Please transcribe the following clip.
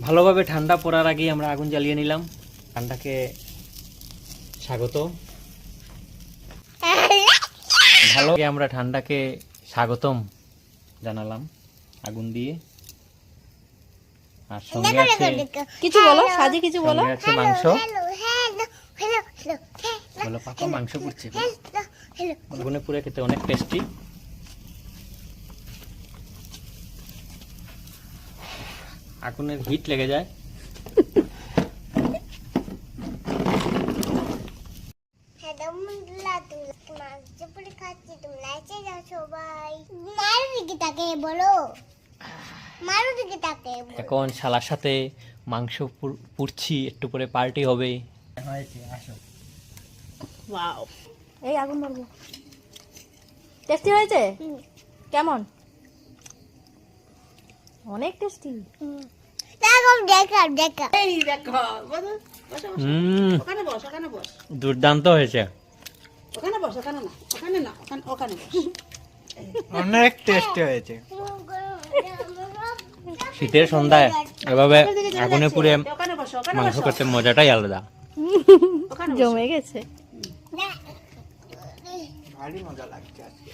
ভালোভাবে ঠান্ডা পড়ার আগেই আমরা আগুন জ্বালিয়ে নিলাম। ঠান্ডাকে স্বাগত। ভালো আমরা ঠান্ডাকে স্বাগতম জানালাম আগুন দিয়ে। আর সঙ্গে আছে কিছু বলো, সাজি কিছু বলো। সঙ্গে আছে মাংস। বলো পাপা, মাংস পুড়ছে। আগুনে পুড়ে খেতে অনেক টেস্টি। আগুনের হিট লেগে যায়। এখন শালার সাথে মাংস পুড়ছি, একটু পরে পার্টি হবে। ওয়াও, এই আগুন মারবো। টেস্টি হয়েছে? কেমন? অনেক টেস্টি। এই দেখো, ওখানে বস, ওখানে বস। দুর্দান্ত হয়েছে। ওখানে বস, ওখানে না, ওখানে না, ওখানে বস। অনেক টেস্টি হয়েছে। শীতের সন্ধ্যায় এভাবে আগুনে পুড়ে ওখানে বস, ওখানে মাংস খেতে মজাটাই আলাদা। জমে গেছে। ভারী মজা লাগছে আজকে।